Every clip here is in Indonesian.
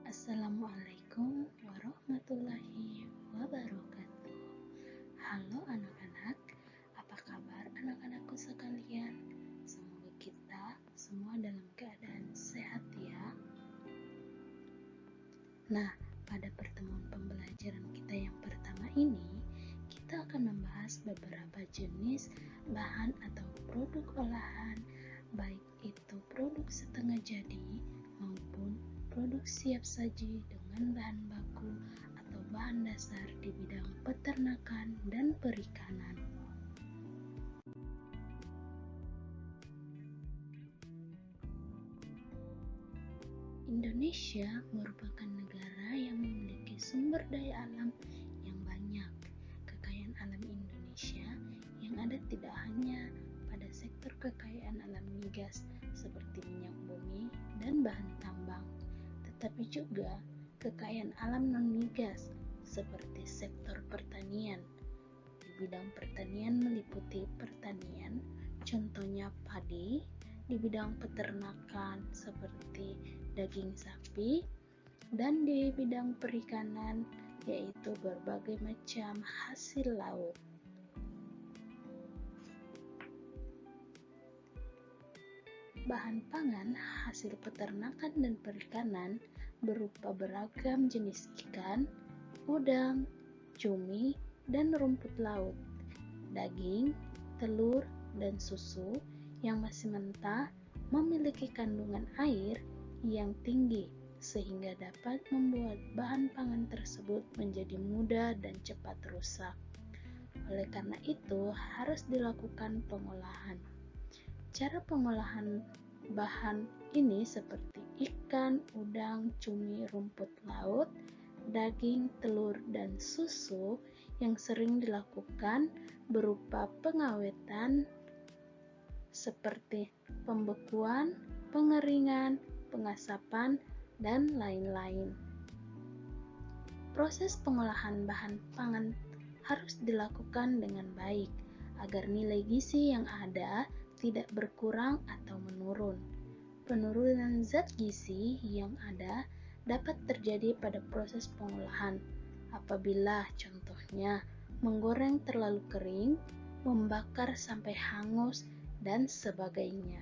Assalamualaikum warahmatullahi wabarakatuh. Halo anak-anak, apa kabar anak-anakku sekalian? Semoga kita semua dalam keadaan sehat ya. Nah, pada pertemuan pembelajaran kita yang pertama ini, kita akan membahas beberapa jenis bahan atau produk olahan, baik itu produk setengah jadi maupun produk siap saji dengan bahan baku atau bahan dasar di bidang peternakan dan perikanan. Indonesia merupakan negara yang memiliki sumber daya alam yang banyak. Kekayaan alam Indonesia yang ada tidak hanya pada sektor kekayaan alam migas seperti minyak bumi dan bahan tambang, tetapi juga kekayaan alam non-migas seperti sektor pertanian. Di bidang pertanian meliputi pertanian, contohnya padi, di bidang peternakan seperti daging sapi, dan di bidang perikanan yaitu berbagai macam hasil laut. Bahan pangan hasil peternakan dan perikanan berupa beragam jenis ikan, udang, cumi, dan rumput laut, daging, telur, dan susu yang masih mentah memiliki kandungan air yang tinggi sehingga dapat membuat bahan pangan tersebut menjadi mudah dan cepat rusak. Oleh karena itu, harus dilakukan pengolahan. Cara pengolahan bahan ini seperti ikan, udang, cumi, rumput laut, daging, telur, dan susu yang sering dilakukan berupa pengawetan seperti pembekuan, pengeringan, pengasapan, dan lain-lain. Proses pengolahan bahan pangan harus dilakukan dengan baik agar nilai gizi yang ada tidak berkurang atau menurun. Penurunan zat gizi yang ada dapat terjadi pada proses pengolahan apabila contohnya menggoreng terlalu kering, membakar sampai hangus, dan sebagainya.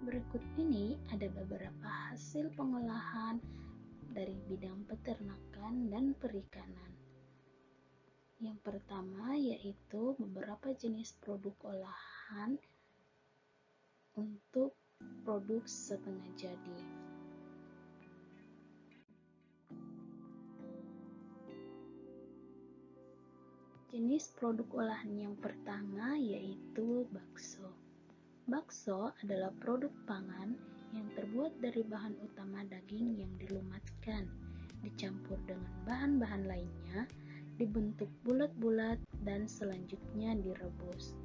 Berikut ini ada beberapa hasil pengolahan dari bidang peternakan dan perikanan. Yang pertama yaitu beberapa jenis produk olahan untuk produk setengah jadi. Jenis produk olahan yang pertama yaitu bakso. Bakso adalah produk pangan yang terbuat dari bahan utama daging yang dilumatkan, dicampur dengan bahan-bahan lainnya, dibentuk bulat-bulat, dan selanjutnya direbus.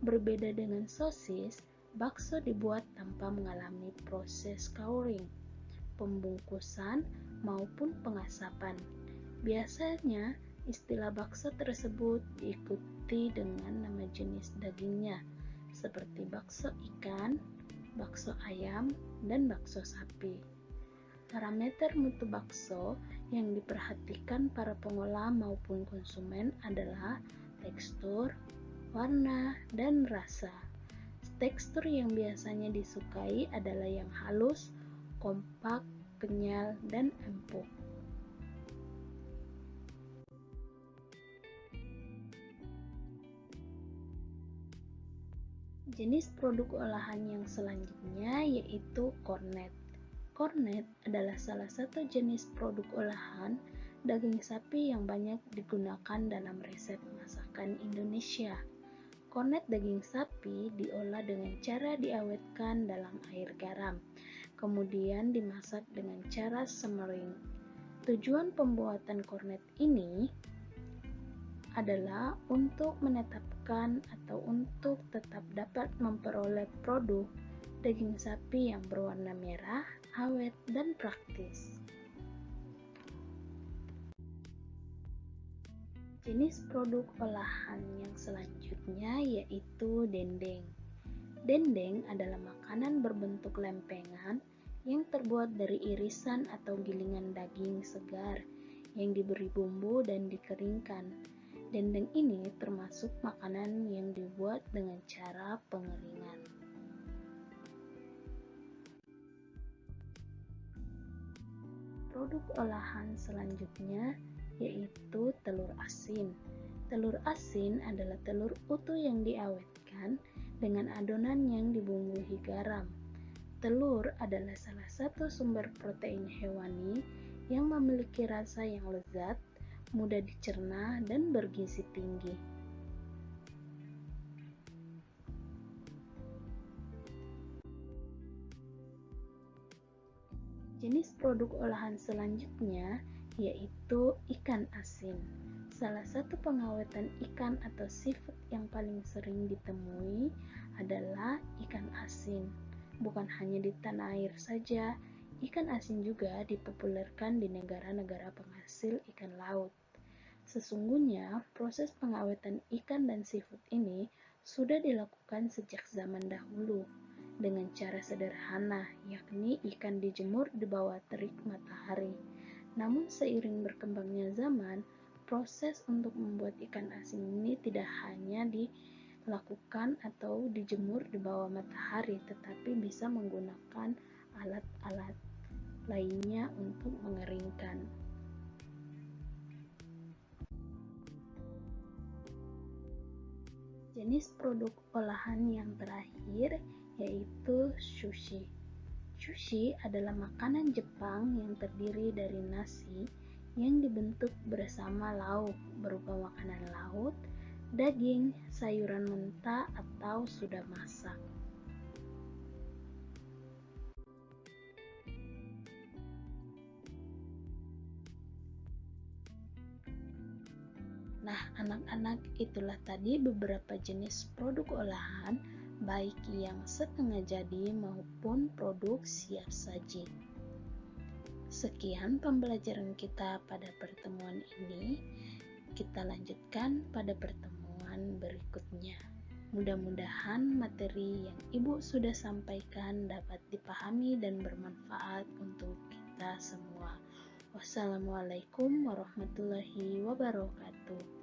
Berbeda dengan sosis, bakso dibuat tanpa mengalami proses curing, pembungkusan, maupun pengasapan. Biasanya, istilah bakso tersebut diikuti dengan nama jenis dagingnya, seperti bakso ikan, bakso ayam, dan bakso sapi. Parameter mutu bakso yang diperhatikan para pengolah maupun konsumen adalah tekstur, warna, dan rasa. Tekstur yang biasanya disukai adalah yang halus, kompak, kenyal, dan empuk. Jenis produk olahan yang selanjutnya yaitu kornet. Kornet adalah salah satu jenis produk olahan daging sapi yang banyak digunakan dalam resep masakan Indonesia. Kornet daging sapi diolah dengan cara diawetkan dalam air garam, kemudian dimasak dengan cara simmering. Tujuan pembuatan kornet ini adalah untuk menetapkan atau untuk tetap dapat memperoleh produk daging sapi yang berwarna merah, awet, dan praktis. Jenis produk olahan yang selanjutnya yaitu dendeng. Dendeng adalah makanan berbentuk lempengan yang terbuat dari irisan atau gilingan daging segar yang diberi bumbu dan dikeringkan. Dendeng ini termasuk makanan yang dibuat dengan cara pengeringan. Produk olahan selanjutnya yaitu telur asin. Telur asin adalah telur utuh yang diawetkan dengan adonan yang dibumbui garam. Telur adalah salah satu sumber protein hewani yang memiliki rasa yang lezat, mudah dicerna, dan bergizi tinggi. Jenis produk olahan selanjutnya yaitu ikan asin. Salah satu pengawetan ikan atau seafood yang paling sering ditemui adalah ikan asin. Bukan hanya di tanah air saja, ikan asin juga dipopulerkan di negara-negara penghasil ikan laut. Sesungguhnya, proses pengawetan ikan dan seafood ini sudah dilakukan sejak zaman dahulu dengan cara sederhana, yakni ikan dijemur di bawah terik matahari. Namun seiring berkembangnya zaman, proses untuk membuat ikan asin ini tidak hanya dilakukan atau dijemur di bawah matahari, tetapi bisa menggunakan alat-alat lainnya untuk mengeringkan. Jenis produk olahan yang terakhir yaitu sushi. Sushi adalah makanan Jepang yang terdiri dari nasi yang dibentuk bersama lauk berupa makanan laut, daging, sayuran mentah atau sudah masak. Nah, anak-anak, itulah tadi beberapa jenis produk olahan, baik yang setengah jadi maupun produk siap saji. Sekian pembelajaran kita pada pertemuan ini. Kita lanjutkan pada pertemuan berikutnya. Mudah-mudahan materi yang Ibu sudah sampaikan dapat dipahami dan bermanfaat untuk kita semua. Wassalamualaikum warahmatullahi wabarakatuh.